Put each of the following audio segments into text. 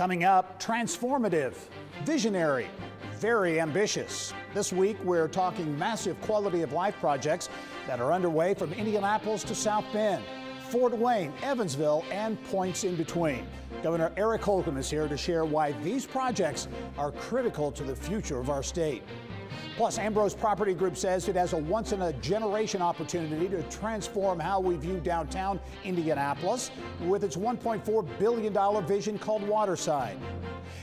Coming up, transformative, visionary, very ambitious. This week, we're talking massive quality of life projects that are underway from Indianapolis to South Bend, Fort Wayne, Evansville, and points in between. Governor Eric Holcomb is here to share why these projects are critical to the future of our state. Plus, Ambrose Property Group says it has a once-in-a-generation opportunity to transform how we view downtown Indianapolis with its $1.4 billion vision called Waterside.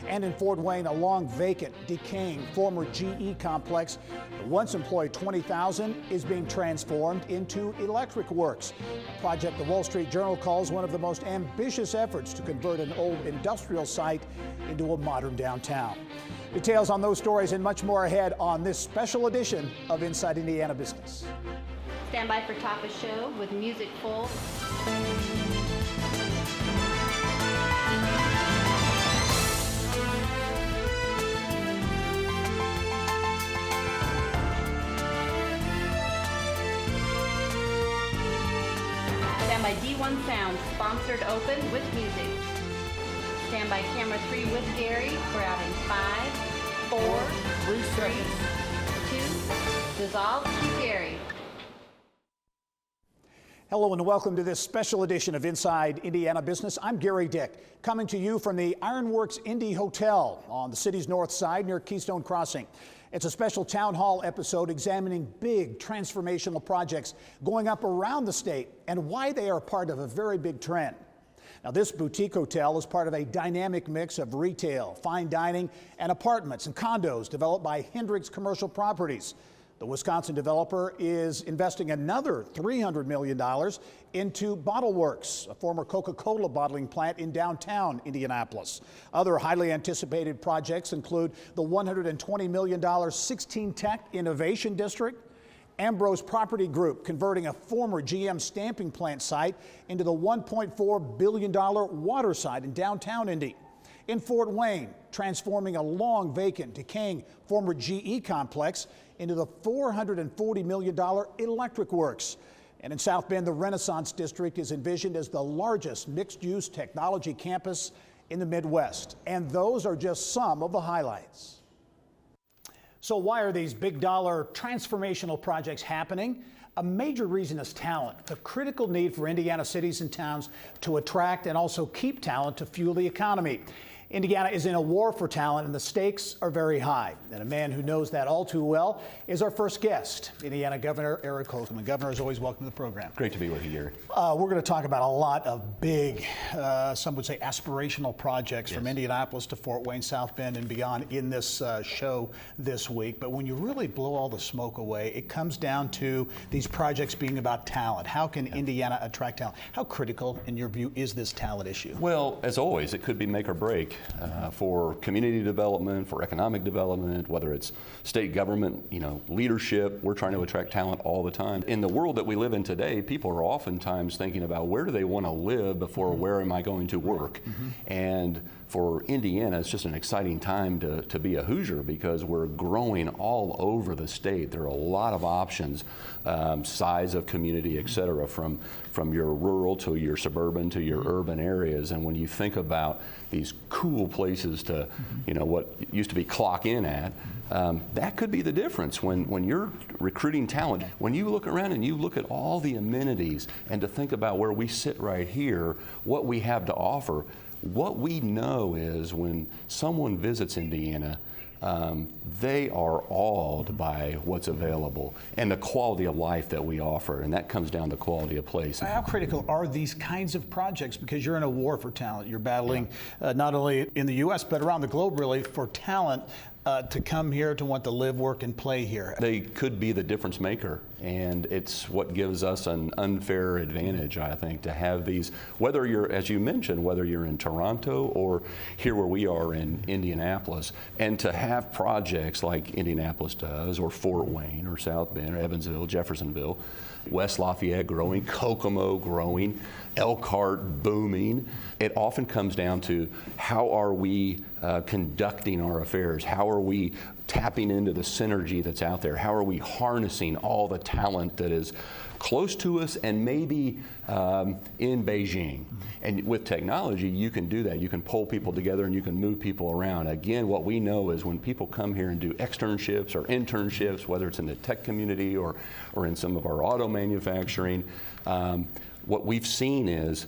And in Fort Wayne, a long vacant, decaying former GE complex that once employed 20,000 is being transformed into electric works, a project the Wall Street Journal calls one of the most ambitious efforts to convert an old industrial site into a modern downtown. Details on those stories and much more ahead on this special edition of Inside Indiana Business. Stand by for top of show with music full. Stand by D1 Sound, sponsored open with music. Stand by camera 3 with Gary. We're out in 5, 4, 3, 2, dissolve, cue Gary. Hello and welcome to this special edition of Inside Indiana Business. I'm Gary Dick, coming to you from the Ironworks Indy Hotel on the city's north side near Keystone Crossing. It's a special town hall episode examining big transformational projects going up around the state and why they are part of a very big trend. Now, this boutique hotel is part of a dynamic mix of retail, fine dining, and apartments and condos developed by Hendricks Commercial Properties. The Wisconsin developer is investing another $300 million into Bottle Works, a former Coca-Cola bottling plant in downtown Indianapolis. Other highly anticipated projects include the $120 million 16 Tech Innovation District, Ambrose Property Group converting a former GM stamping plant site into the $1.4 billion Waterside in downtown Indy. In Fort Wayne, transforming a long vacant, decaying former GE complex into the $440 million Electric Works. And in South Bend, the Renaissance District is envisioned as the largest mixed-use technology campus in the Midwest. And those are just some of the highlights. So why are these big dollar transformational projects happening? A major reason is talent, the critical need for Indiana cities and towns to attract and also keep talent to fuel the economy. Indiana is in a war for talent and the stakes are very high. And a man who knows that all too well is our first guest, Indiana Governor Eric Holcomb. And Governor, as always, welcome to the program. Great to be with you, Gary. We're going to talk about a lot of big, some would say aspirational projects from Indianapolis to Fort Wayne, South Bend and beyond in this show this week. But when you really blow all the smoke away, it comes down to these projects being about talent. How can Indiana attract talent? How critical, in your view, is this talent issue? Well, as always, it could be make or break. For community development, for economic development, whether it's state government, leadership, we're trying to attract talent all the time. In the world that we live in today, people are oftentimes thinking about where do they want to live before where am I going to work? And for Indiana, it's just an exciting time to be a Hoosier because we're growing all over the state. There are a lot of options, size of community, et cetera, from your rural to your suburban to your urban areas. And when you think about these cool places to, what used to be clock in at, that could be the difference when you're recruiting talent. When you look around and you look at all the amenities and to think about where we sit right here, what we have to offer, what we know is when someone visits Indiana, they are awed by what's available and the quality of life that we offer, and that comes down to quality of place. How critical are these kinds of projects? Because you're in a war for talent. You're battling not only in the U.S., but around the globe, really, for talent to come here, to want to live, work, and play here. They could be the difference maker, and it's what gives us an unfair advantage, I think, to have these, whether you're, as you mentioned, whether you're in Toronto or here where we are in Indianapolis, and to have projects like Indianapolis does, or Fort Wayne, or South Bend, or Evansville, Jeffersonville, West Lafayette growing, Kokomo growing, Elkhart booming. It often comes down to how are we conducting our affairs? How are we tapping into the synergy that's out there? How are we harnessing all the talent that is close to us and maybe in Beijing? And with technology, you can do that. You can pull people together and you can move people around. Again, what we know is when people come here and do externships or internships, whether it's in the tech community or in some of our auto manufacturing, what we've seen is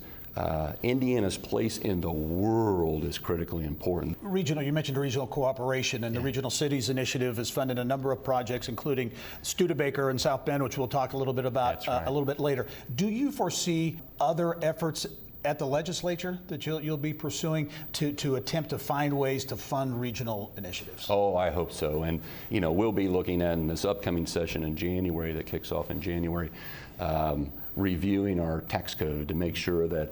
Indiana's place in the world is critically important. Regional, you mentioned regional cooperation, and the Regional Cities Initiative has funded a number of projects, including Studebaker and South Bend, which we'll talk a little bit about a little bit later. Do you foresee other efforts at the legislature that you'll be pursuing to attempt to find ways to fund regional initiatives? Oh, I hope so. And we'll be looking at in this upcoming session in January that kicks off in January, reviewing our tax code to make sure that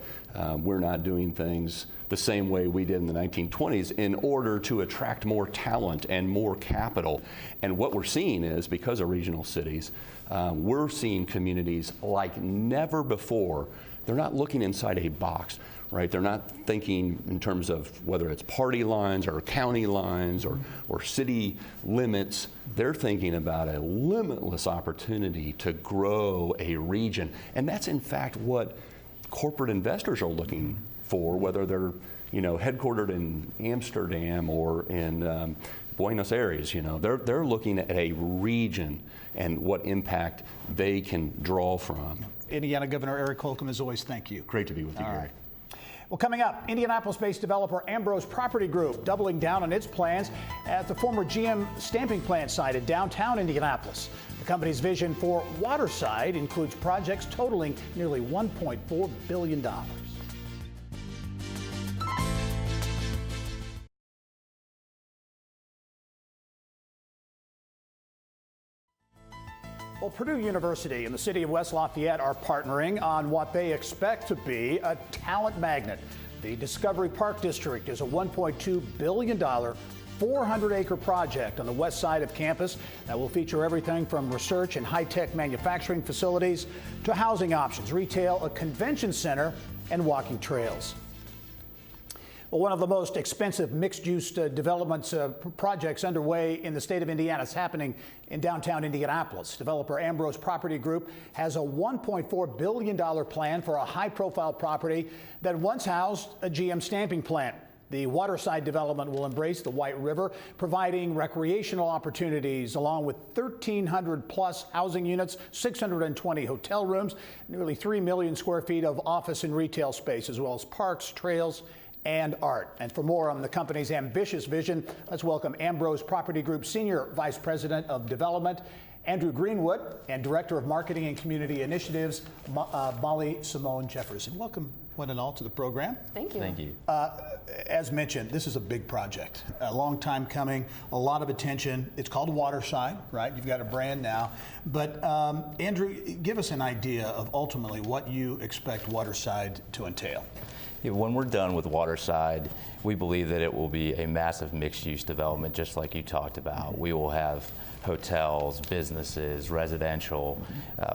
we're not doing things the same way we did in the 1920s in order to attract more talent and more capital. And what we're seeing is, because of regional cities, we're seeing communities like never before. They're not looking inside a box, right? They're not thinking in terms of whether it's party lines or county lines or city limits. They're thinking about a limitless opportunity to grow a region. And that's in fact what corporate investors are looking for, whether they're headquartered in Amsterdam or in Buenos Aires. They're looking at a region and what impact they can draw from. Indiana Governor Eric Holcomb, as always, thank you. Great to be with you, Gary. Right. Well, coming up, Indianapolis-based developer Ambrose Property Group doubling down on its plans at the former GM stamping plant site in downtown Indianapolis. The company's vision for Waterside includes projects totaling nearly $1.4 billion. Well, Purdue University and the city of West Lafayette are partnering on what they expect to be a talent magnet. The Discovery Park District is a $1.2 billion, 400-acre project on the west side of campus that will feature everything from research and high-tech manufacturing facilities to housing options, retail, a convention center, and walking trails. Well, one of the most expensive mixed-use development projects underway in the state of Indiana is happening in downtown Indianapolis. Developer Ambrose Property Group has a $1.4 billion plan for a high-profile property that once housed a GM stamping plant. The Waterside development will embrace the White River, providing recreational opportunities along with 1,300 plus housing units, 620 hotel rooms, nearly 3 million square feet of office and retail space, as well as parks, trails, and art. And for more on the company's ambitious vision, let's welcome Ambrose Property Group Senior Vice President of Development, Andrew Greenwood, and Director of Marketing and Community Initiatives, Molly Simone Jefferson. Welcome, one and all, to the program. Thank you. Thank you. As mentioned, this is a big project, a long time coming, a lot of attention. It's called Waterside, right? You've got a brand now. But Andrew, give us an idea of ultimately what you expect Waterside to entail. Yeah, when we're done with Waterside, we believe that it will be a massive mixed-use development, just like you talked about. We will have hotels, businesses, residential,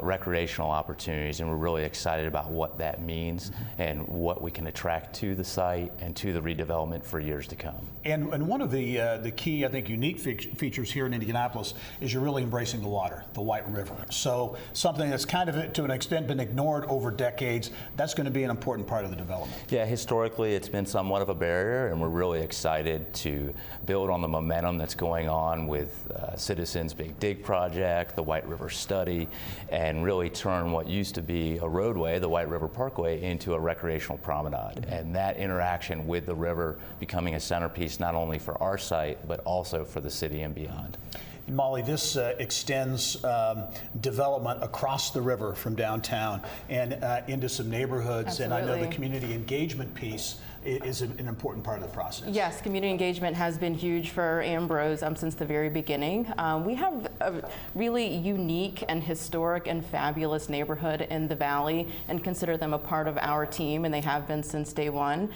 recreational opportunities, and we're really excited about what that means and what we can attract to the site and to the redevelopment for years to come. And one of the key, I think, unique features here in Indianapolis is you're really embracing the water, the White River. So something that's kind of, to an extent, been ignored over decades, that's going to be an important part of the development. Yeah, historically it's been somewhat of a barrier, and we're really excited to build on the momentum that's going on with Citizens Big Dig project, the White River study, and really turn what used to be a roadway, the White River Parkway, into a recreational promenade. And that interaction with the river becoming a centerpiece not only for our site, but also for the city and beyond. And Molly, this extends development across the river from downtown and into some neighborhoods. Absolutely. And I know the community engagement piece is an important part of the process. Yes, community engagement has been huge for Ambrose since the very beginning. We have a really unique and historic and fabulous neighborhood in the Valley and consider them a part of our team, and they have been since day one.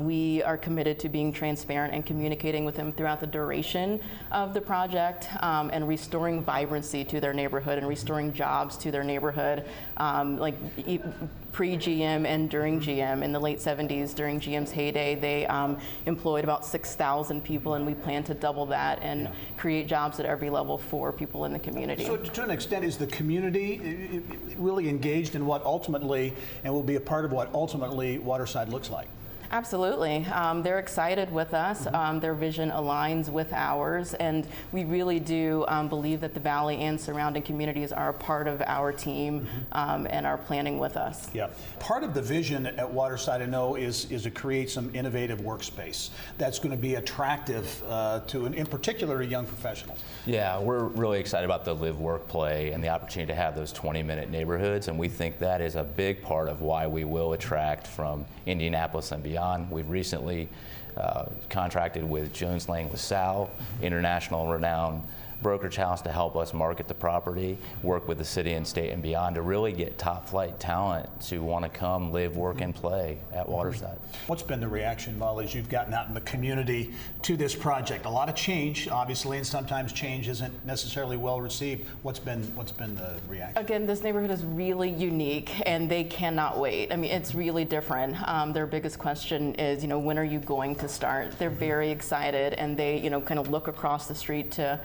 We are committed to being transparent and communicating with them throughout the duration of the project and restoring vibrancy to their neighborhood and restoring jobs to their neighborhood. pre-GM and during GM. In the late 70s, during GM's heyday, they employed about 6,000 people, and we plan to double that and create jobs at every level for people in the community. So to an extent, is the community really engaged in what ultimately, and will be a part of what ultimately Waterside looks like? Absolutely. They're excited with us. Their vision aligns with ours, and we really do believe that the Valley and surrounding communities are a part of our team and are planning with us. Yeah. Part of the vision at Waterside, I know, is to create some innovative workspace that's going to be attractive to, in particular, young professionals. Yeah, we're really excited about the live, work, play, and the opportunity to have those 20-minute neighborhoods, and we think that is a big part of why we will attract from Indianapolis and beyond. We've recently contracted with Jones Lang LaSalle, international renowned brokerage house, to help us market the property, work with the city and state and beyond to really get top flight talent to want to come live, work, and play at Waterside. What's been the reaction, Molly, as you've gotten out in the community to this project? A lot of change, obviously, and sometimes change isn't necessarily well received. What's been the reaction? Again, this neighborhood is really unique, and they cannot wait. I mean, it's really different. Their biggest question is, when are you going to start? They're very excited, and they, kind of look across the street to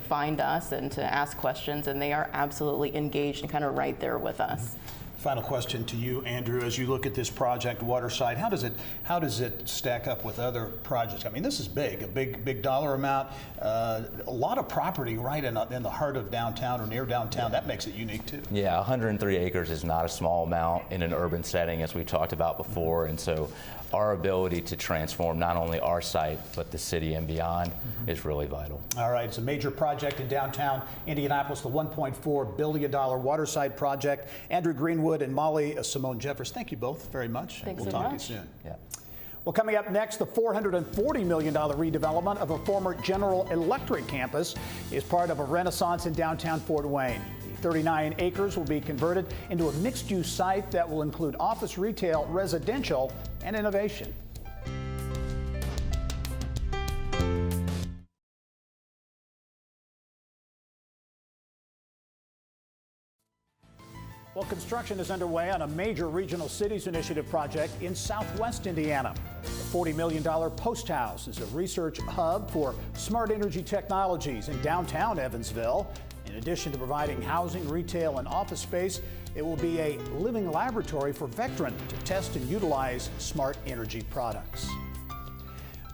find us and to ask questions, and they are absolutely engaged and kind of right there with us. Final question to you, Andrew. As you look at this project, Waterside, how does it stack up with other projects? I mean, this is big, a big dollar amount, a lot of property right in the heart of downtown or near downtown. That makes it unique too. Yeah, 103 acres is not a small amount in an urban setting, as we talked about before, and so our ability to transform not only our site but the city and beyond is really vital. All right, it's a major project in downtown Indianapolis, the $1.4 billion Waterside project. Andrew Greenwood and Molly Simone Jeffers, thank you both very much. Thanks we'll so talk much. to you soon. Yeah. Well, coming up next, the $440 million redevelopment of a former General Electric campus is part of a renaissance in downtown Fort Wayne. 39 acres will be converted into a mixed-use site that will include office, retail, residential, and innovation. Well, construction is underway on a major regional cities initiative project in southwest Indiana. The $40 million Post House is a research hub for smart energy technologies in downtown Evansville. In addition to providing housing, retail, and office space, it will be a living laboratory for Vectren to test and utilize smart energy products.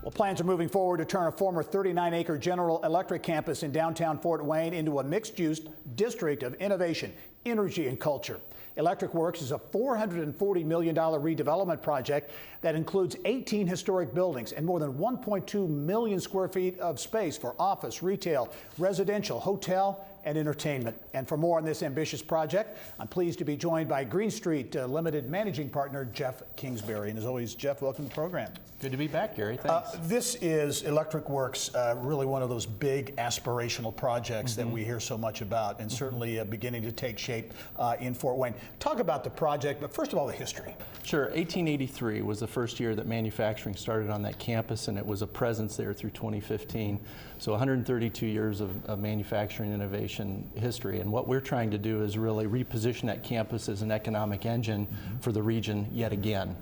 Well, plans are moving forward to turn a former 39-acre General Electric campus in downtown Fort Wayne into a mixed-use district of innovation, energy, and culture. Electric Works is a $440 million redevelopment project that includes 18 historic buildings and more than 1.2 million square feet of space for office, retail, residential, hotel, and entertainment. And for more on this ambitious project, I'm pleased to be joined by Green Street Limited Managing Partner Jeff Kingsbury. And as always, Jeff, welcome to the program. Good to be back, Gary. Thanks. This is Electric Works, really one of those big aspirational projects that we hear so much about, and certainly beginning to take shape in Fort Wayne. Talk about the project, but first of all, the history. Sure. 1883 was the first year that manufacturing started on that campus, and it was a presence there through 2015. So 132 years of manufacturing innovation history. And what we're trying to do is really reposition that campus as an economic engine for the region yet again.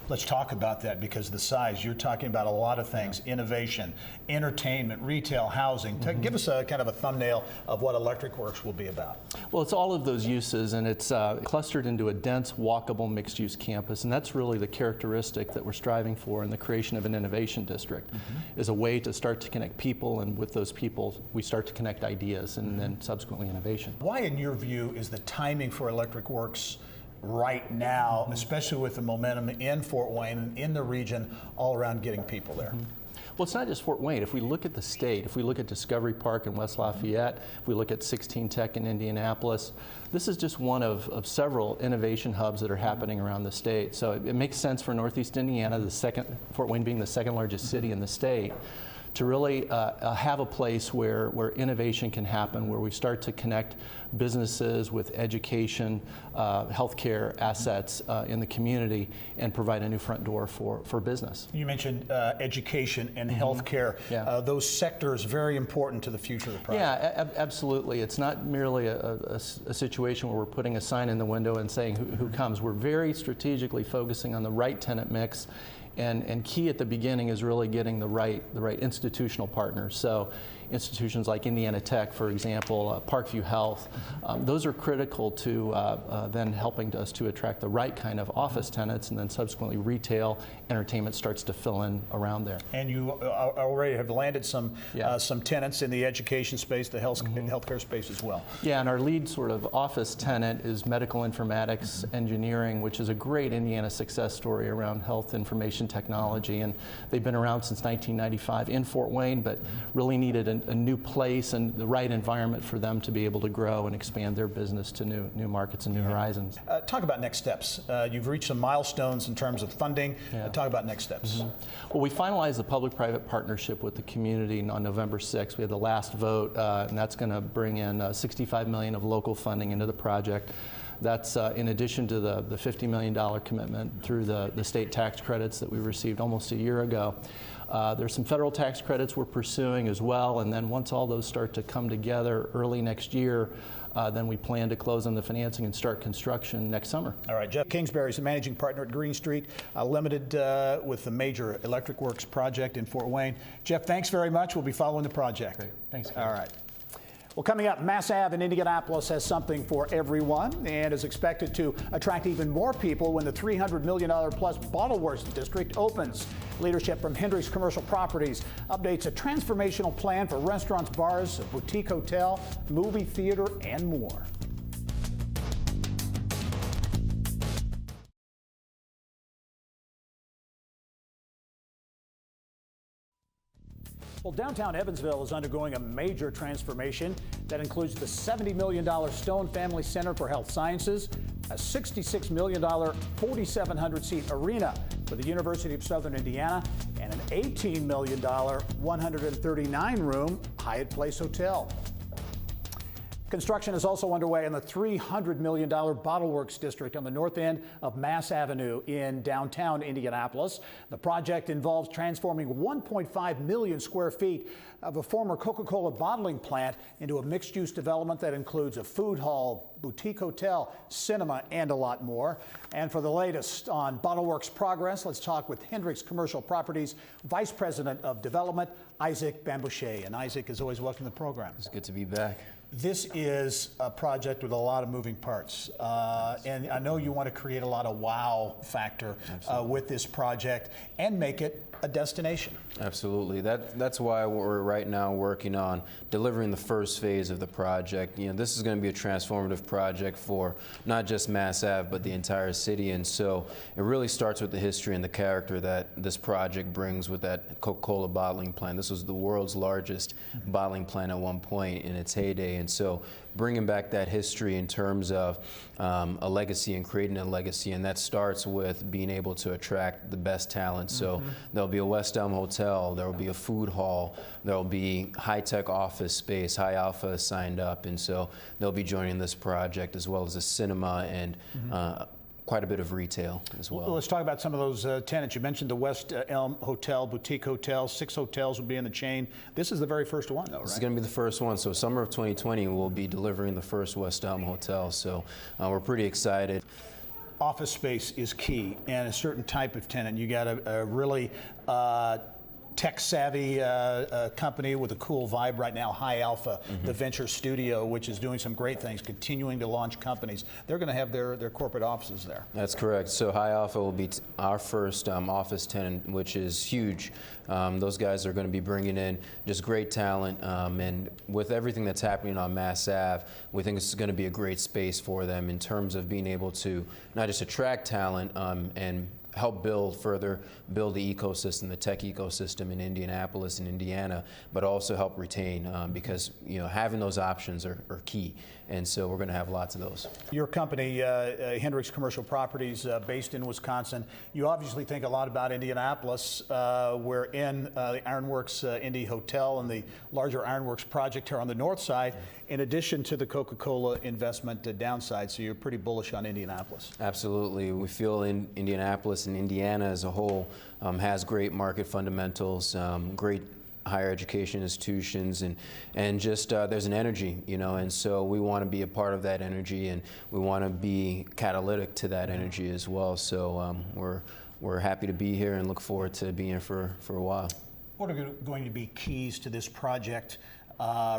Let's talk about that, because the size, you're talking about a lot of things: innovation, entertainment, retail, housing. Give us a kind of a thumbnail of what Electric Works will be about. Well, it's all of those uses, and it's clustered into a dense, walkable, mixed-use campus, and that's really the characteristic that we're striving for in the creation of an innovation district, is a way to start to connect people, and with those people, we start to connect ideas and then subsequently innovation. Why, in your view, is the timing for Electric Works right now, especially with the momentum in Fort Wayne and in the region all around getting people there? Well, it's not just Fort Wayne. If we look at the state, if we look at Discovery Park in West Lafayette, if we look at 16 Tech in Indianapolis, this is just one of several innovation hubs that are happening around the state. So it makes sense for Northeast Indiana, Fort Wayne being the second largest city in the state, to really have a place where innovation can happen, where we start to connect businesses with education, healthcare assets in the community, and provide a new front door for business. You mentioned education and healthcare. Yeah. Those sectors very important to the future of the project. Yeah, absolutely. It's not merely a situation where we're putting a sign in the window and saying who comes. We're very strategically focusing on the right tenant mix, and key at the beginning is really getting the right institutional partners. So institutions like Indiana Tech, for example, Parkview Health, those are critical to then helping us to attract the right kind of office tenants, and then subsequently retail, entertainment starts to fill in around there. And you already have landed some tenants in the education space, the healthcare space as well. Yeah, and our lead sort of office tenant is medical informatics engineering, which is a great Indiana success story around health information technology, and they've been around since 1995 in Fort Wayne, but really needed a new place and the right environment for them to be able to grow and expand their business to new markets and new horizons. Talk about next steps. You've reached some milestones in terms of funding. Talk about next steps. Well, we finalized the public-private partnership with the community on November 6th. We had the last vote, and that's going to bring in $65 million of local funding into the project. That's in addition to the $50 million commitment through the state tax credits that we received almost a year ago. There's some federal tax credits we're pursuing as well, and then once all those start to come together early next year, then we plan to close on the financing and start construction next summer. All right, Jeff Kingsbury is the managing partner at Green Street Limited with the major electric works project in Fort Wayne. Jeff, thanks very much. We'll be following the project. Great. Thanks. All right. Well, coming up, Mass Ave in Indianapolis has something for everyone and is expected to attract even more people when the $300 million plus BottleWorks district opens. Leadership from Hendricks Commercial Properties updates a transformational plan for restaurants, bars, a boutique hotel, movie theater, and more. Well, downtown Evansville is undergoing a major transformation that includes the $70 million Stone Family Center for Health Sciences, a $66 million 4,700-seat arena for the University of Southern Indiana, and an $18 million 139-room Hyatt Place Hotel. Construction is also underway in the $300 million BottleWorks district on the north end of Mass Avenue in downtown Indianapolis. The project involves transforming 1.5 million square feet of a former Coca-Cola bottling plant into a mixed-use development that includes a food hall, boutique hotel, cinema, and a lot more. And for the latest on BottleWorks progress, let's talk with Hendricks Commercial Properties Vice President of Development, Isaac Bambouche. And Isaac, as always, welcome to the program. It's good to be back. This is a project with a lot of moving parts, and I know you want to create a lot of wow factor with this project and make it a destination. Absolutely. That's why we're right now working on delivering the first phase of the project. You know, this is going to be a transformative project for not just Mass Ave, but the entire city. And so it really starts with the history and the character that this project brings with that Coca-Cola bottling plant. This was the world's largest bottling plant at one point in its heyday. And so bringing back that history in terms of a legacy and creating a legacy, and that starts with being able to attract the best talent. So there'll be a West Elm Hotel, there will be a food hall, there will be high-tech office space. High Alpha is signed up, and so they'll be joining this project, as well as a cinema and quite a bit of retail as well. Well, let's talk about some of those tenants. You mentioned the West Elm Hotel, boutique hotel. 6 hotels will be in the chain. This is the very first one, though, right? This is going to be the first one. So summer of 2020, we'll be delivering the first West Elm Hotel. So we're pretty excited. Office space is key, and a certain type of tenant. You got a really tech-savvy company with a cool vibe right now, High Alpha, the venture studio, which is doing some great things, continuing to launch companies. They're going to have their corporate offices there. That's correct. So High Alpha will be our first office tenant, which is huge. Those guys are going to be bringing in just great talent, and with everything that's happening on Mass Ave, we think it's going to be a great space for them in terms of being able to not just attract talent and help further build the ecosystem, the tech ecosystem in Indianapolis and Indiana, but also help retain because having those options are key, and so we're going to have lots of those. Your company, Hendricks Commercial Properties, based in Wisconsin, you obviously think a lot about Indianapolis. We're in the Ironworks Indy Hotel and the larger Ironworks project here on the north side, in addition to the Coca-Cola investment downside, so you're pretty bullish on Indianapolis. Absolutely. We feel in Indianapolis and Indiana as a whole has great market fundamentals, great higher education institutions, and just there's an energy, and so we want to be a part of that energy, and we want to be catalytic to that energy as well. So we're happy to be here and look forward to being here for a while. What are going to be keys to this project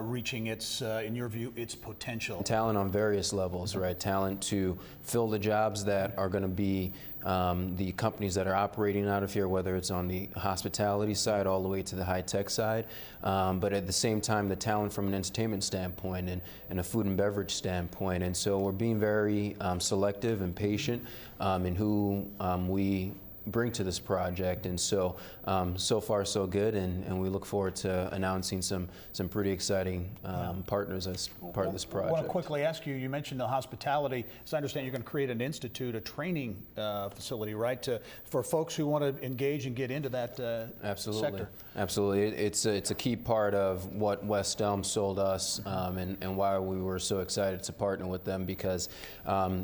reaching its, in your view, its potential? Talent on various levels, right? Talent to fill the jobs that are going to be the companies that are operating out of here, whether it's on the hospitality side all the way to the high-tech side, but at the same time, the talent from an entertainment standpoint and a food and beverage standpoint. And so we're being very selective and patient in who we bring to this project, and so so far so good, and we look forward to announcing some pretty exciting partners as part of this project. I want to quickly ask you, you mentioned the hospitality. As I understand, you're going to create an institute, a training facility, right, for folks who want to engage and get into that sector. Absolutely. It's a key part of what West Elm sold us, and why we were so excited to partner with them, because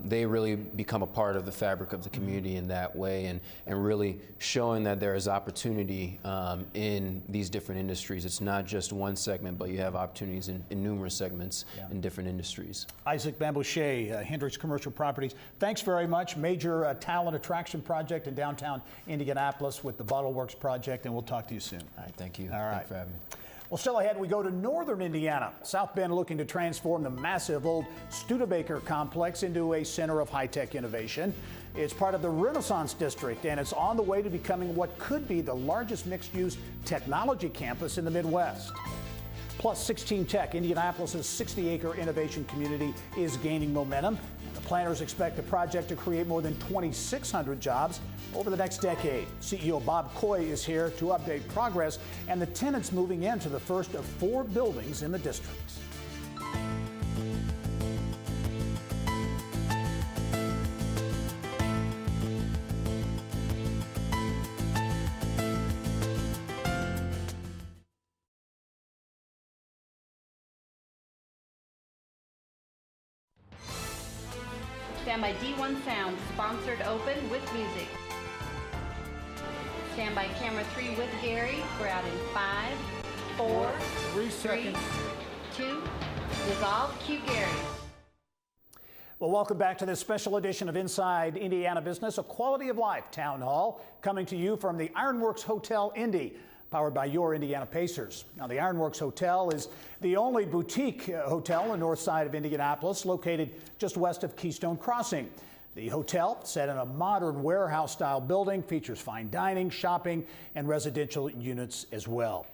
they really become a part of the fabric of the community in that way, and really showing that there is opportunity in these different industries. It's not just one segment, but you have opportunities in numerous segments in different industries. Isaac Bambouche, Hendricks Commercial Properties, thanks very much. Major talent attraction project in downtown Indianapolis with the Bottle Works project, and we'll talk to you soon. All right, thank you. All right. Thanks for having me. Well, still ahead, we go to northern Indiana. South Bend looking to transform the massive old Studebaker complex into a center of high-tech innovation. It's part of the Renaissance District, and it's on the way to becoming what could be the largest mixed-use technology campus in the Midwest. Plus 16 Tech, Indianapolis' 60-acre innovation community, is gaining momentum. The planners expect the project to create more than 2,600 jobs over the next decade. CEO Bob Coy is here to update progress and the tenants moving into the first of 4 buildings in the district. Stand by D1 Sound, sponsored open with music. Stand by camera 3 with Gary. We're out in 5, 4, 3, 2, dissolve, cue Gary. Well, welcome back to this special edition of Inside Indiana Business, a quality of life town hall coming to you from the Ironworks Hotel Indy, powered by your Indiana Pacers. Now, the Ironworks Hotel is the only boutique hotel on the north side of Indianapolis, located just west of Keystone Crossing. The hotel, set in a modern warehouse-style building, features fine dining, shopping, and residential units as well.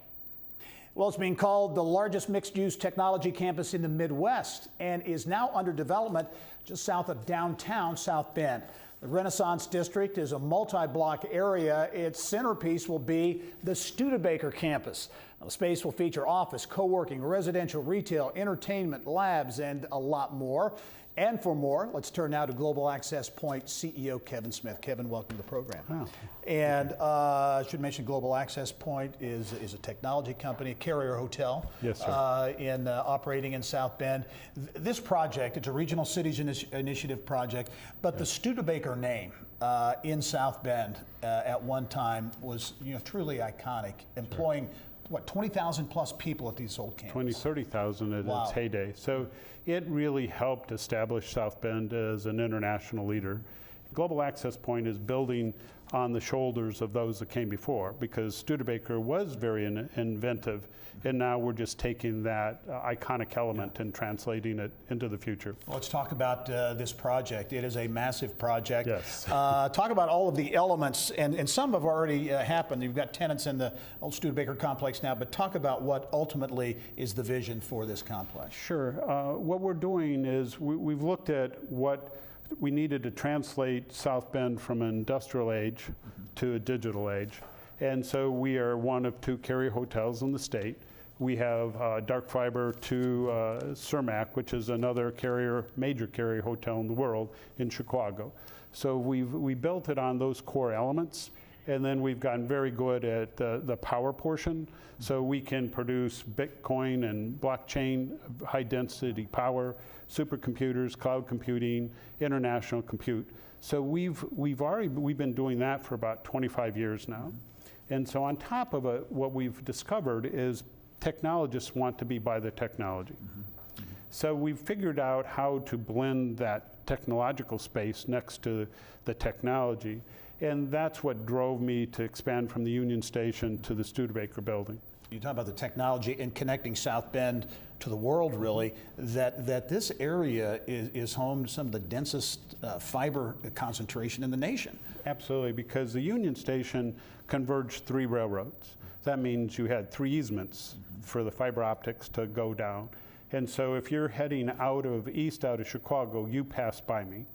Well, it's being called the largest mixed-use technology campus in the Midwest and is now under development just south of downtown South Bend. The Renaissance District is a multi-block area. Its centerpiece will be the Studebaker campus. Now, the space will feature office, co-working, residential, retail, entertainment, labs, and a lot more. And for more, let's turn now to Global Access Point CEO Kevin Smith. Kevin, welcome to the program. Wow. And I should mention Global Access Point is a technology company, a carrier hotel. Yes, sir. Operating in South Bend. This project, it's a Regional Cities Initiative project, but the Studebaker name in South Bend at one time was truly iconic, employing what, 20,000 plus people at these old campuses? 20, 30,000 at Wow. its heyday. So it really helped establish South Bend as an international leader. Global Access Point is building on the shoulders of those that came before, because Studebaker was very inventive, and now we're just taking that iconic element and translating it into the future. Well, let's talk about this project. It is a massive project. Yes. Talk about all of the elements, and some have already happened. You've got tenants in the old Studebaker complex now, but talk about what ultimately is the vision for this complex. Sure. What we're doing is we've looked at what we needed to translate South Bend from an industrial age to a digital age. And so we are one of 2 carrier hotels in the state. We have dark fiber to Cermak, which is another major carrier hotel in the world in Chicago. So we built it on those core elements, and then we've gotten very good at the power portion. So we can produce Bitcoin and blockchain, high density power, supercomputers, cloud computing, international compute. So we've been doing that for about 25 years now. And so on top of it, what we've discovered is technologists want to be by the technology. So we've figured out how to blend that technological space next to the technology. And that's what drove me to expand from the Union Station to the Studebaker building. You talk about the technology and connecting South Bend to the world, really, that this area is home to some of the densest fiber concentration in the nation. Absolutely, because the Union Station converged 3 railroads. That means you had 3 easements for the fiber optics to go down. And so if you're heading out of Chicago, you pass by me.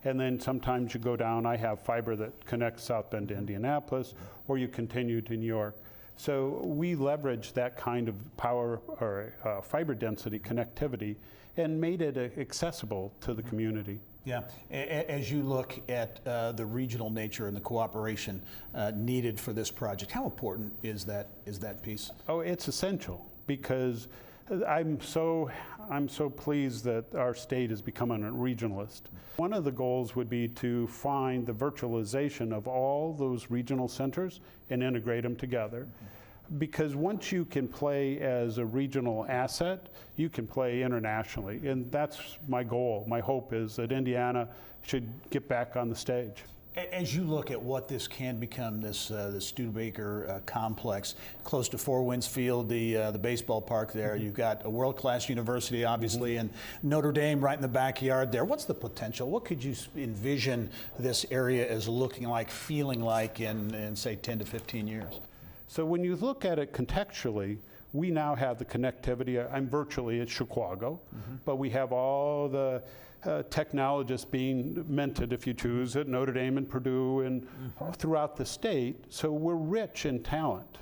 And then sometimes you go down, I have fiber that connects South Bend to Indianapolis, or you continue to New York. So we leveraged that kind of power or fiber density connectivity and made it accessible to the community. Yeah, as you look at the regional nature and the cooperation needed for this project, how important is that piece? Oh, it's essential, because I'm so pleased that our state is becoming a regionalist. One of the goals would be to find the virtualization of all those regional centers and integrate them together. Because once you can play as a regional asset, you can play internationally. And that's my goal. My hope is that Indiana should get back on the stage. As you look at what this can become, this Studebaker complex, close to Four Winds Field, the baseball park there, you've got a world-class university, obviously, and Notre Dame right in the backyard there. What's the potential? What could you envision this area as looking like, feeling like in say, 10 to 15 years? So when you look at it contextually, we now have the connectivity. I'm virtually at Chicago, but we have all the technologists being mentored, if you choose, at Notre Dame and Purdue and throughout the state. So we're rich in talent.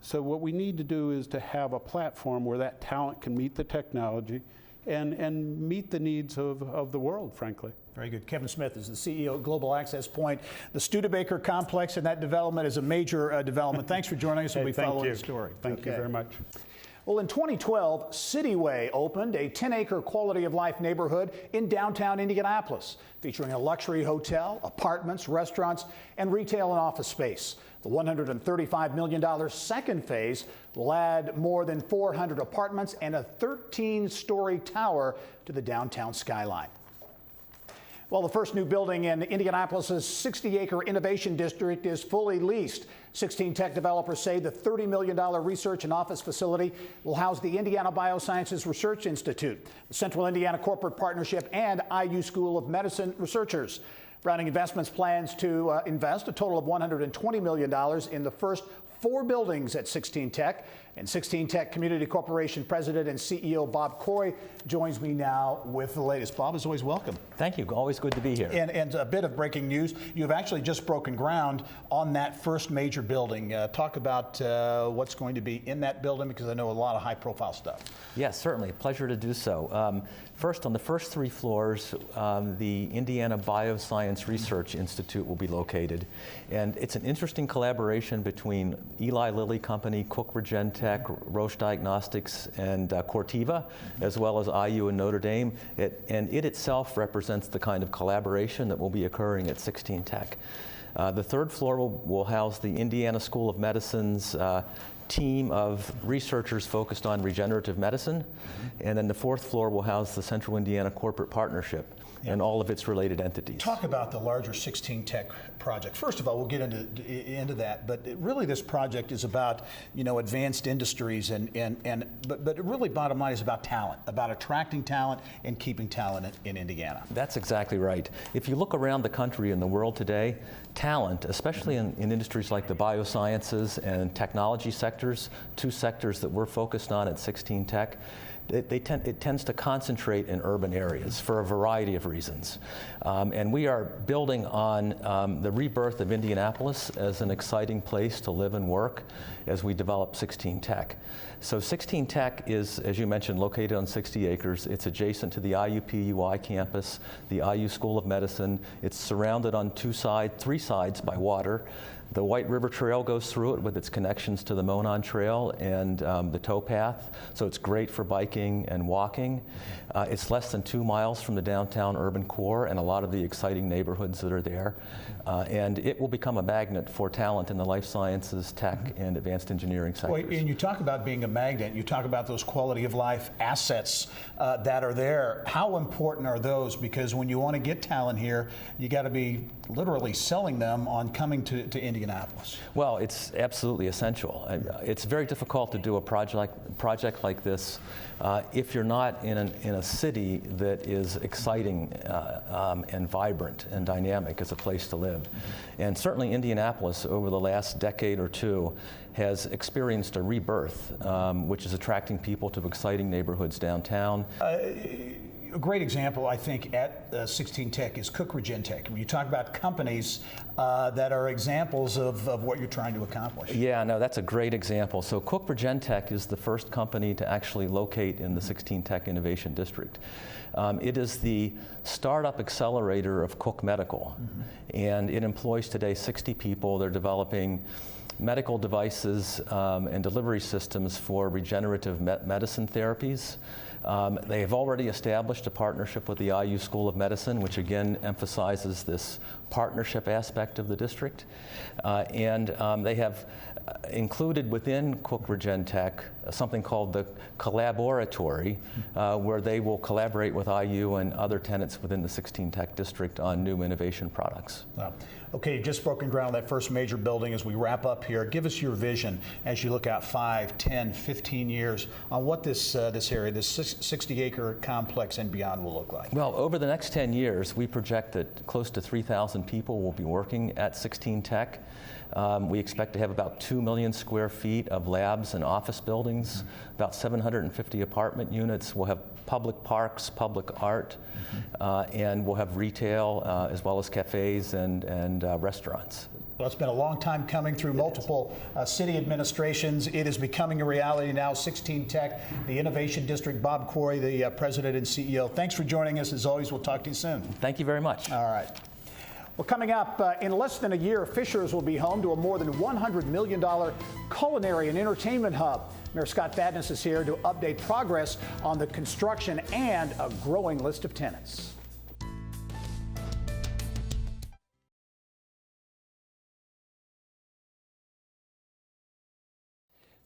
So what we need to do is to have a platform where that talent can meet the technology and meet the needs of the world, frankly. Very good. Kevin Smith is the CEO of Global Access Point. The Studebaker complex and that development is a major development. Thanks for joining us. We'll be following the story. Thank you very much. Well, in 2012, Cityway opened a 10-acre quality of life neighborhood in downtown Indianapolis, featuring a luxury hotel, apartments, restaurants, and retail and office space. The $135 million second phase will add more than 400 apartments and a 13-story tower to the downtown skyline. Well, the first new building in Indianapolis' 60-acre innovation district is fully leased. 16 tech developers say the $30 million research and office facility will house the Indiana Biosciences Research Institute, the Central Indiana Corporate Partnership, and IU School of Medicine researchers. Browning Investments plans to invest a total of $120 million in the first 4 buildings at 16 Tech. And 16 Tech Community Corporation President and CEO Bob Coy joins me now with the latest. Bob, as always, welcome. Thank you. Always good to be here. And a bit of breaking news. You've actually just broken ground on that first major building. Talk about what's going to be in that building, because I know a lot of high-profile stuff. Yes, certainly. Pleasure to do so. First, on the first 3 floors, the Indiana Bioscience Research Institute will be located. And it's an interesting collaboration between Eli Lilly Company, Cook Regentec, Roche Diagnostics, and Corteva, as well as IU and Notre Dame. It itself represents the kind of collaboration that will be occurring at 16 Tech. The 3rd floor will house the Indiana School of Medicine's team of researchers focused on regenerative medicine. And then the 4th floor will house the Central Indiana Corporate Partnership and all of its related entities. Talk about the larger 16 Tech project. First of all, we'll get into that, but really this project is about, you know, advanced industries but really bottom line is about talent, about attracting talent and keeping talent in Indiana. That's exactly right. If you look around the country and the world today, talent, especially in industries like the biosciences and technology sectors, 2 sectors that we're focused on at 16 Tech, it tends to concentrate in urban areas for a variety of reasons. And we are building on the rebirth of Indianapolis as an exciting place to live and work as we develop 16 Tech. So 16 Tech is, as you mentioned, located on 60 acres. It's adjacent to the IUPUI campus, the IU School of Medicine. It's surrounded on three sides by water. The White River Trail goes through it with its connections to the Monon Trail and the towpath, so it's great for biking and walking. It's less than 2 miles from the downtown urban core and a lot of the exciting neighborhoods that are there. And it will become a magnet for talent in the life sciences, tech, and advanced engineering sectors. Well, and you talk about being a magnet, you talk about those quality of life assets that are there. How important are those? Because when you want to get talent here, you got to be literally selling them on coming to Indianapolis. Well, it's absolutely essential. It's very difficult to do a project like this if you're not in a city that is exciting and vibrant and dynamic as a place to live. And certainly Indianapolis over the last decade or two has experienced a rebirth, which is attracting people to exciting neighborhoods downtown. A great example, I think, at 16 Tech is Cookridge Tech. When you talk about companies that are examples of what you're trying to accomplish. Yeah, no, that's a great example. So Cookridge Tech is the first company to actually locate in the 16 Tech Innovation District. It is the startup accelerator of Cook Medical, and it employs today 60 people. They're developing medical devices and delivery systems for regenerative medicine therapies. They have already established a partnership with the IU School of Medicine, which again emphasizes this partnership aspect of the district. And they have included within Cookridge Tech something called the Collaboratory, where they will collaborate with IU and other tenants within the 16 Tech district on new innovation products. Wow. Okay, you've just broken ground on that first major building. As we wrap up here, give us your vision as you look out 5, 10, 15 years on what this area, this 60-acre complex and beyond will look like. Well, over the next 10 years, we project that close to 3,000 people will be working at 16 Tech. We expect to have about 2 million square feet of labs and office buildings, about 750 apartment units. We'll have public parks, public art, and we'll have retail as well as cafes and restaurants. Well, it's been a long time coming through multiple city administrations. It is becoming a reality now. 16 Tech, the Innovation District. Bob Corey, the president and CEO. Thanks for joining us. As always, we'll talk to you soon. Thank you very much. All right. Well, coming up, in less than a year, Fishers will be home to a more than $100 million culinary and entertainment hub. Mayor Scott Fadness is here to update progress on the construction and a growing list of tenants.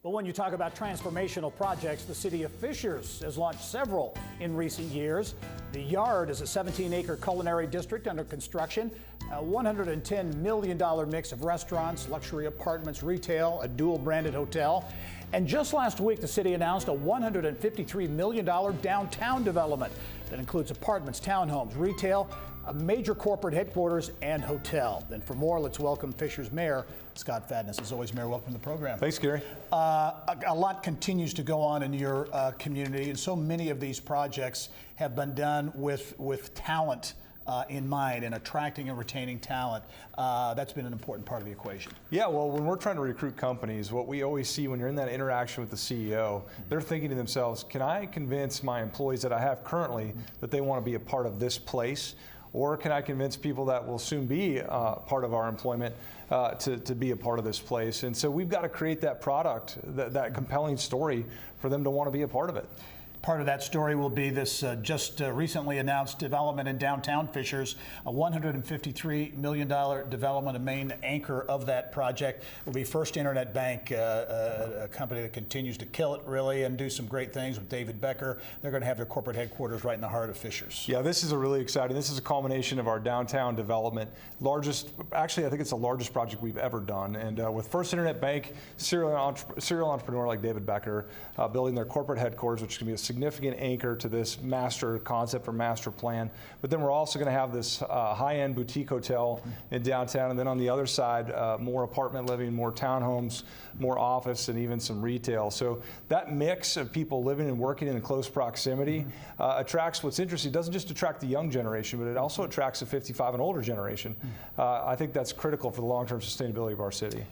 Well, when you talk about transformational projects, the city of Fishers has launched several in recent years. The Yard is a 17-acre culinary district under construction, a $110 million mix of restaurants, luxury apartments, retail, a dual-branded hotel. And just last week, the city announced a $153 million downtown development that includes apartments, townhomes, retail, a major corporate headquarters, and hotel. And for more, let's welcome Fishers Mayor Scott Fadness. As always, Mayor, welcome to the program. Thanks, Gary. A lot continues to go on in your community, and so many of these projects have been done with talent in mind and attracting and retaining talent. That's been an important part of the equation. Yeah, well, when we're trying to recruit companies, what we always see when you're in that interaction with the CEO, they're thinking to themselves, can I convince my employees that I have currently that they want to be a part of this place? Or can I convince people that will soon be part of our employment to be a part of this place? And so we've got to create that product, that compelling story for them to want to be a part of it. Part of that story will be this just recently announced development in downtown Fishers, a $153 million development. A main anchor of that project will be First Internet Bank, a company that continues to kill it really and do some great things with David Becker. They're going to have their corporate headquarters right in the heart of Fishers. Yeah, this is a really exciting. This is a culmination of our downtown development. Actually, I think it's the largest project we've ever done. And with First Internet Bank, serial entrepreneur like David Becker, building their corporate headquarters, which is going to be a significant anchor to this master concept or master plan. But then we're also going to have this high-end boutique hotel in downtown, and then on the other side, more apartment living, more townhomes, more office, and even some retail. So that mix of people living and working in close proximity attracts, what's interesting, it doesn't just attract the young generation, but it also attracts the 55 and older generation. I think that's critical for the long-term sustainability of our city.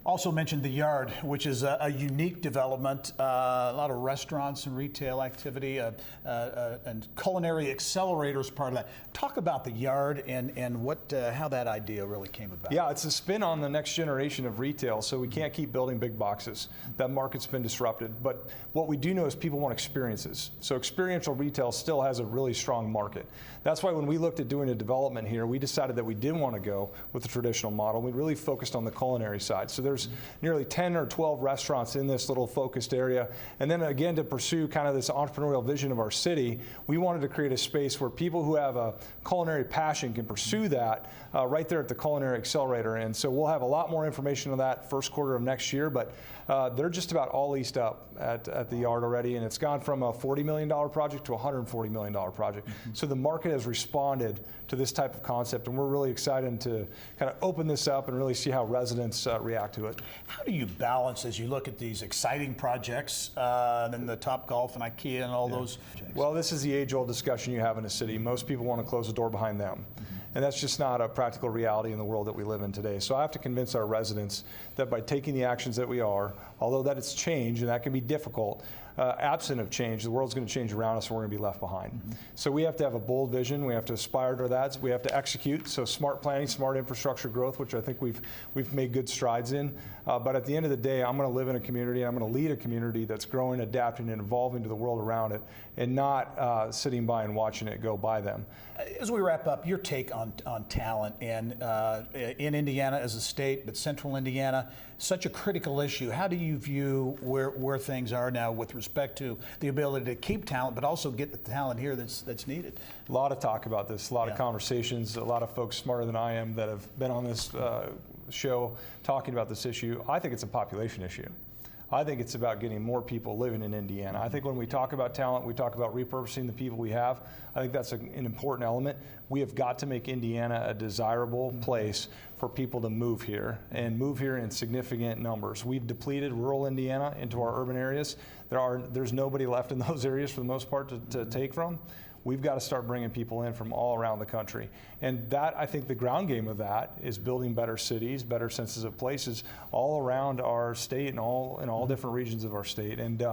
Also mentioned the Yard, which is a unique development, a lot of restaurants and retail activity, and culinary accelerators part of that. Talk about the Yard and what, how that idea really came about. Yeah, it's a spin on the next generation of retail, so we can't keep building big boxes. That market's been disrupted, but what we do know is people want experiences. So experiential retail still has a really strong market. That's why when we looked at doing a development here, we decided that we didn't want to go with the traditional model. We really focused on the culinary side. So there's nearly 10 or 12 restaurants in this little focused area. And then again, to pursue kind of this entrepreneurial vision of our city, we wanted to create a space where people who have a culinary passion can pursue that right there at the Culinary Accelerator. And so we'll have a lot more information on that first quarter of next year, but they're just about all leased up at the Yard already, and it's gone from a $40 million project to a $140 million project. So the market has responded to this type of concept, and we're really excited to kind of open this up and really see how residents react to it. How do you balance as you look at these exciting projects, and the Topgolf and IKEA and all those? Well, this is the age-old discussion you have in a city. Most people want to close the door behind them. And that's just not a practical reality in the world that we live in today. So I have to convince our residents that by taking the actions that we are, although that it's change and that can be difficult, absent of change, the world's going to change around us and we're going to be left behind. So we have to have a bold vision. We have to aspire to that. We have to execute. So smart planning, smart infrastructure growth, which I think we've made good strides in. But at the end of the day, I'm going to live in a community. I'm going to lead a community that's growing, adapting, and evolving to the world around it, and not sitting by and watching it go by them. As we wrap up, your take on talent and in Indiana as a state, but Central Indiana, such a critical issue. How do you view where things are now with respect to the ability to keep talent, but also get the talent here that's needed? A lot of talk about this, a lot of conversations, a lot of folks smarter than I am that have been on this show talking about this issue. I think it's a population issue. I think it's about getting more people living in Indiana. I think when we talk about talent, we talk about repurposing the people we have. I think that's an important element. We have got to make Indiana a desirable place for people to move here, and move here in significant numbers. We've depleted rural Indiana into our urban areas. There's nobody left in those areas for the most part to take from. We've got to start bringing people in from all around the country. And that, I think the ground game of that is building better cities, better senses of places all around our state and in all different regions of our state. And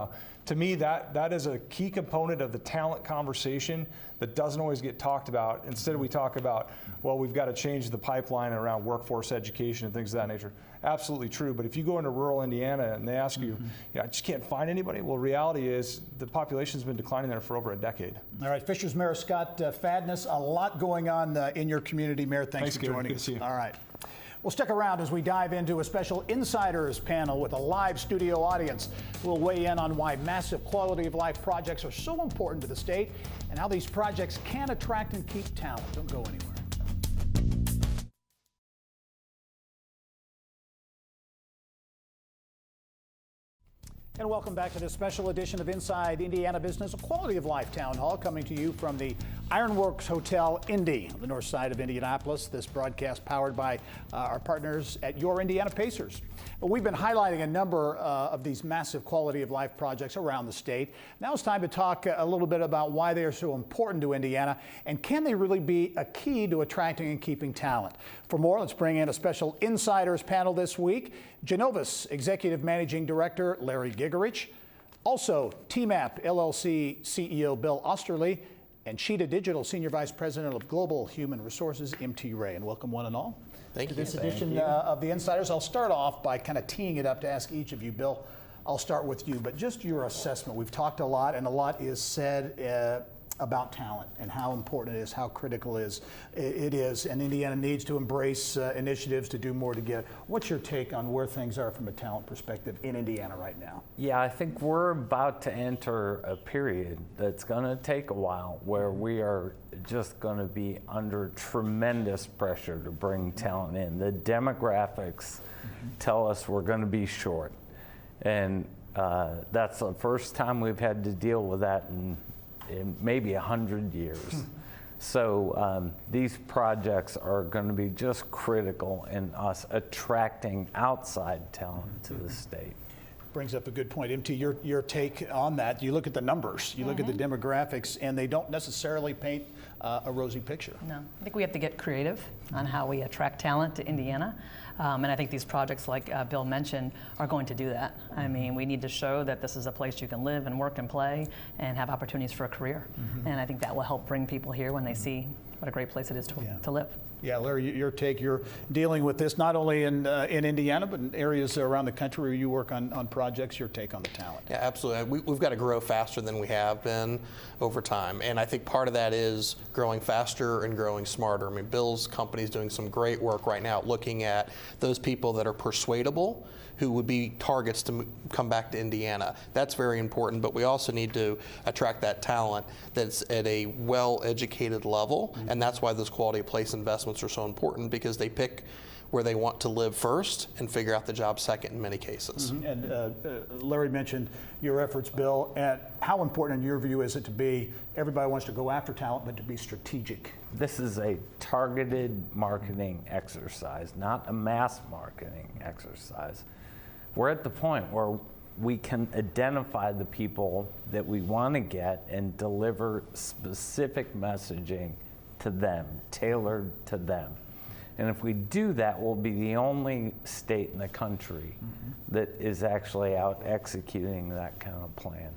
to me, that is a key component of the talent conversation that doesn't always get talked about. Instead, we talk about, well, we've got to change the pipeline around workforce education and things of that nature. Absolutely true, but if you go into rural Indiana and they ask you, I just can't find anybody, well, reality is the population's been declining there for over a decade. All right, Fishers Mayor Scott Fadness, a lot going on in your community, Mayor. Thanks for Gary. joining Good us. to see you. All right. Well, stick around as we dive into a special Insiders panel with a live studio audience. We'll weigh in on why massive quality of life projects are so important to the state and how these projects can attract and keep talent. Don't go anywhere. And welcome back to this special edition of Inside Indiana Business, a quality of life town hall coming to you from the Ironworks Hotel Indy on the north side of Indianapolis. This broadcast powered by our partners at Your Indiana Pacers. We've been highlighting a number of these massive quality of life projects around the state. Now it's time to talk a little bit about why they are so important to Indiana and can they really be a key to attracting and keeping talent. For more, let's bring in a special Insiders panel this week. Genovis Executive Managing Director Larry Gigerich, also TMAP LLC CEO Bill Osterly, and Cheetah Digital Senior Vice President of Global Human Resources, M.T. Ray. And welcome one and all. Thank you. To this edition of the Insiders. I'll start off by kind of teeing it up to ask each of you. Bill, I'll start with you, but just your assessment. We've talked a lot, and a lot is said about talent and how important it is, how critical it is, and Indiana needs to embrace initiatives to do more to get. What's your take on where things are from a talent perspective in Indiana right now? Yeah, I think we're about to enter a period that's going to take a while where we are just going to be under tremendous pressure to bring talent in. The demographics tell us we're going to be short. And That's the first time we've had to deal with that in maybe 100 years. So these projects are going to be just critical in us attracting outside talent to the state. Brings up a good point. MT, your take on that, you look at the numbers, you look at the demographics, and they don't necessarily paint a rosy picture. No, I think we have to get creative on how we attract talent to Indiana. And I think these projects, like Bill mentioned, are going to do that. I mean, we need to show that this is a place you can live and work and play and have opportunities for a career. And I think that will help bring people here when they see what a great place it is to live. Yeah, Larry, your take, you're dealing with this not only in Indiana, but in areas around the country where you work on projects, your take on the talent. Yeah, absolutely. We've got to grow faster than we have been over time. And I think part of that is growing faster and growing smarter. I mean, Bill's company is doing some great work right now looking at those people that are persuadable, who would be targets to come back to Indiana. That's very important, but we also need to attract that talent that's at a well-educated level, and that's why those quality of place investments are so important, because they pick where they want to live first and figure out the job second in many cases. And Larry mentioned your efforts, Bill, and how important in your view is it to be, everybody wants to go after talent, but to be strategic? This is a targeted marketing exercise, not a mass marketing exercise. We're at the point where we can identify the people that we want to get and deliver specific messaging to them, tailored to them. And if we do that, we'll be the only state in the country that is actually out executing that kind of plan.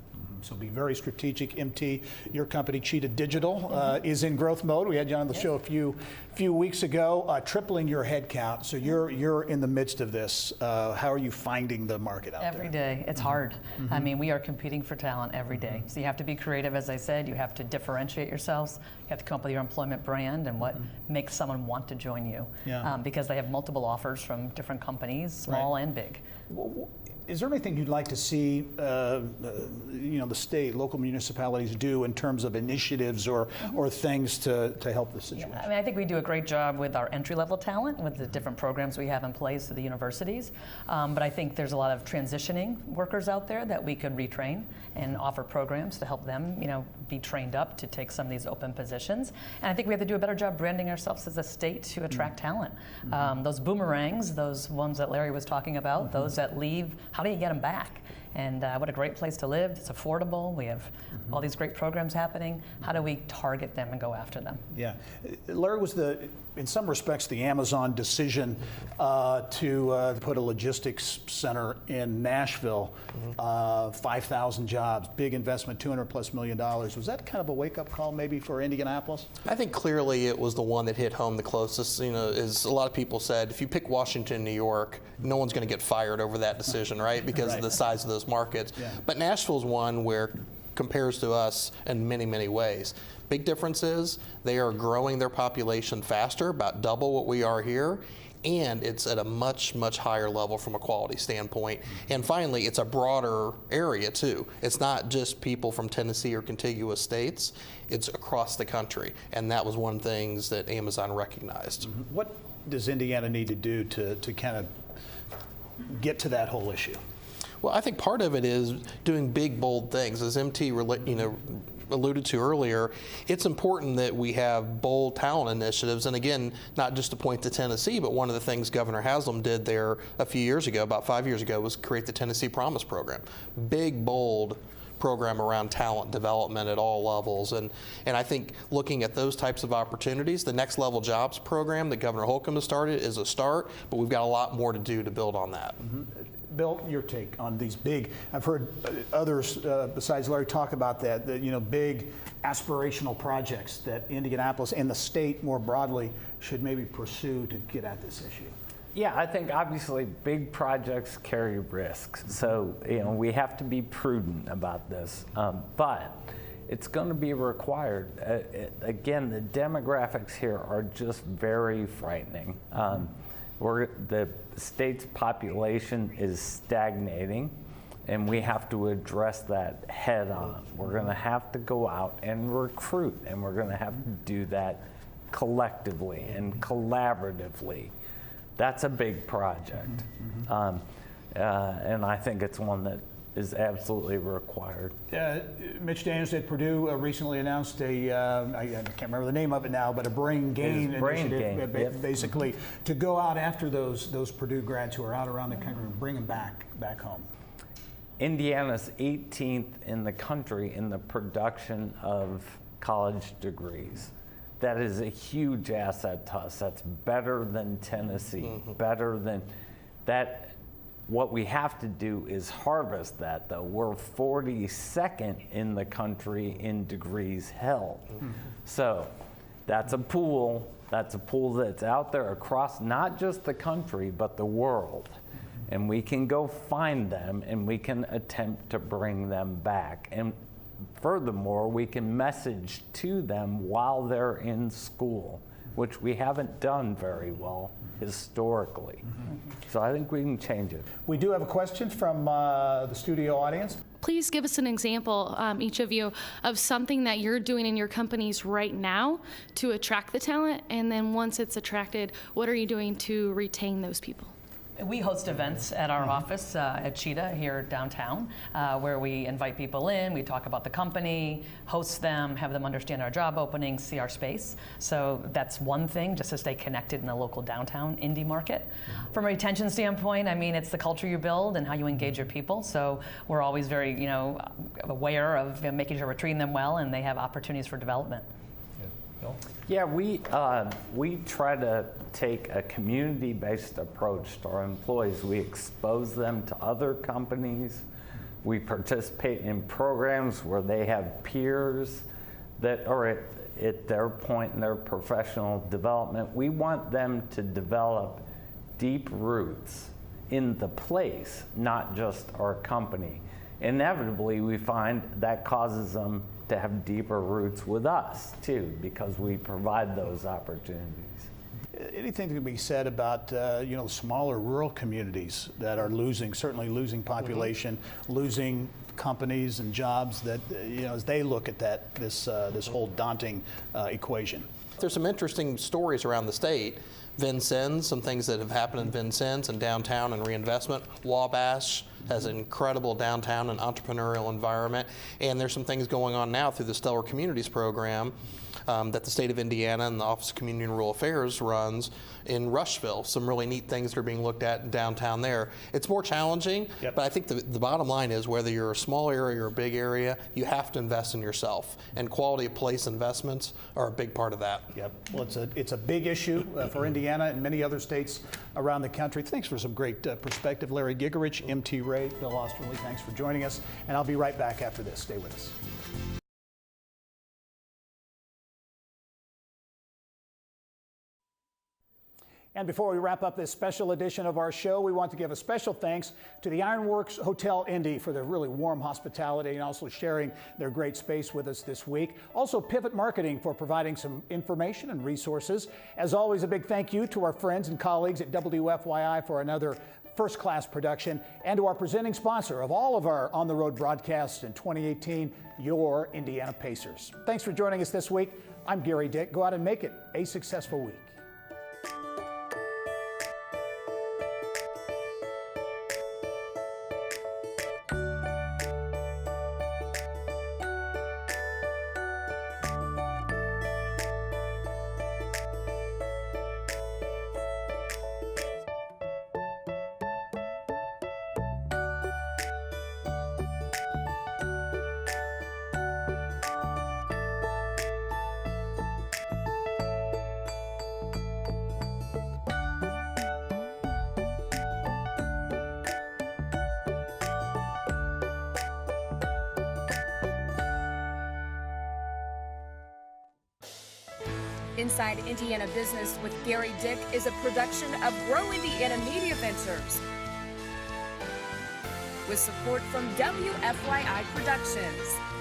So be very strategic. MT, your company, Cheetah Digital, is in growth mode. We had you on the show a few weeks ago, tripling your headcount. So you're in the midst of this. How are you finding the market out there? Every day, it's hard. I mean, we are competing for talent every day. So you have to be creative, as I said. You have to differentiate yourselves. You have to come up with your employment brand and what makes someone want to join you. Because they have multiple offers from different companies, small and big. Is there anything you'd like to see, the state, local municipalities do in terms of initiatives or things to help the situation? I mean, I think we do a great job with our entry-level talent, with the different programs we have in place at the universities. But I think there's a lot of transitioning workers out there that we could retrain and offer programs to help them, be trained up to take some of these open positions. And I think we have to do a better job branding ourselves as a state to attract talent. Those boomerangs, those ones that Larry was talking about, those that leave, how do you get them back? And what a great place to live. It's affordable. We have all these great programs happening. How do we target them and go after them? Yeah. Larry, was in some respects, the Amazon decision to put a logistics center in Nashville, 5,000 jobs, big investment, $200+ million. Was that kind of a wake-up call maybe for Indianapolis? I think clearly it was the one that hit home the closest. As a lot of people said, if you pick Washington, New York, no one's going to get fired over that decision, right? Because of the size of those markets. But Nashville's one where compares to us in many, many ways. Big difference is they are growing their population faster, about double what we are here, and it's at a much, much higher level from a quality standpoint. And finally, it's a broader area too. It's not just people from Tennessee or contiguous states, it's across the country. And that was one of the things that Amazon recognized. What does Indiana need to do to kind of get to that whole issue? Well, I think part of it is doing big, bold things. As MT alluded to earlier, it's important that we have bold talent initiatives. And again, not just to point to Tennessee, but one of the things Governor Haslam did there a few years ago, about 5 years ago, was create the Tennessee Promise Program. Big, bold program around talent development at all levels. And I think looking at those types of opportunities, the Next Level Jobs program that Governor Holcomb has started is a start, but we've got a lot more to do to build on that. Bill, your take on these big, I've heard others besides Larry talk about that, big aspirational projects that Indianapolis and the state more broadly should maybe pursue to get at this issue. Yeah, I think obviously big projects carry risks. So, we have to be prudent about this. But it's going to be required. Again, the demographics here are just very frightening. The state's population is stagnating, and we have to address that head on. We're going to have to go out and recruit, and we're going to have to do that collectively and collaboratively. That's a big project. And I think it's one that is absolutely required. Mitch Daniels at Purdue recently announced I can't remember the name of it now, but a brain gain initiative, basically to go out after those Purdue grads who are out around the country and bring them back home. Indiana's 18th in the country in the production of college degrees. That is a huge asset to us. That's better than Tennessee, better than that. What we have to do is harvest that, though. We're 42nd in the country in degrees held. So that's a pool that's out there across not just the country, but the world. And we can go find them and we can attempt to bring them back. And furthermore, we can message to them while they're in school, which we haven't done very well historically. So I think we can change it. We do have a question from the studio audience. Please give us an example, each of you, of something that you're doing in your companies right now to attract the talent, and then once it's attracted, what are you doing to retain those people? We host events at our office at Cheetah here downtown, where we invite people in, we talk about the company, host them, have them understand our job openings, see our space. So that's one thing, just to stay connected in the local downtown Indy market. From a retention standpoint, I mean, it's the culture you build and how you engage your people. So we're always very, aware of making sure we're treating them well and they have opportunities for development. Yeah, we try to take a community-based approach to our employees. We expose them to other companies. We participate in programs where they have peers that are at their point in their professional development. We want them to develop deep roots in the place, not just our company. Inevitably, we find that causes them to have deeper roots with us too, because we provide those opportunities. Anything to be said about smaller rural communities that are certainly losing population, losing companies and jobs that as they look at this whole daunting equation? There's some interesting stories around the state. Vincennes, some things that have happened in Vincennes and downtown and reinvestment. Wabash has an incredible downtown and entrepreneurial environment. And there's some things going on now through the Stellar Communities program that the state of Indiana and the Office of Community and Rural Affairs runs in Rushville. Some really neat things that are being looked at downtown there. It's more challenging, but I think the bottom line is whether you're a small area or a big area, you have to invest in yourself. And quality of place investments are a big part of that. Yep. Well, it's a big issue for Indiana and many other states around the country. Thanks for some great perspective, Larry Gigerich, M.T. Ray, Bill Osterly. Thanks for joining us. And I'll be right back after this. Stay with us. And before we wrap up this special edition of our show, we want to give a special thanks to the Ironworks Hotel Indy for their really warm hospitality and also sharing their great space with us this week. Also, Pivot Marketing for providing some information and resources. As always, a big thank you to our friends and colleagues at WFYI for another first-class production, and to our presenting sponsor of all of our on-the-road broadcasts in 2018, your Indiana Pacers. Thanks for joining us this week. I'm Gary Dick. Go out and make it a successful week. Inside Indiana Business with Gary Dick is a production of Grow Indiana Media Ventures with support from WFYI Productions.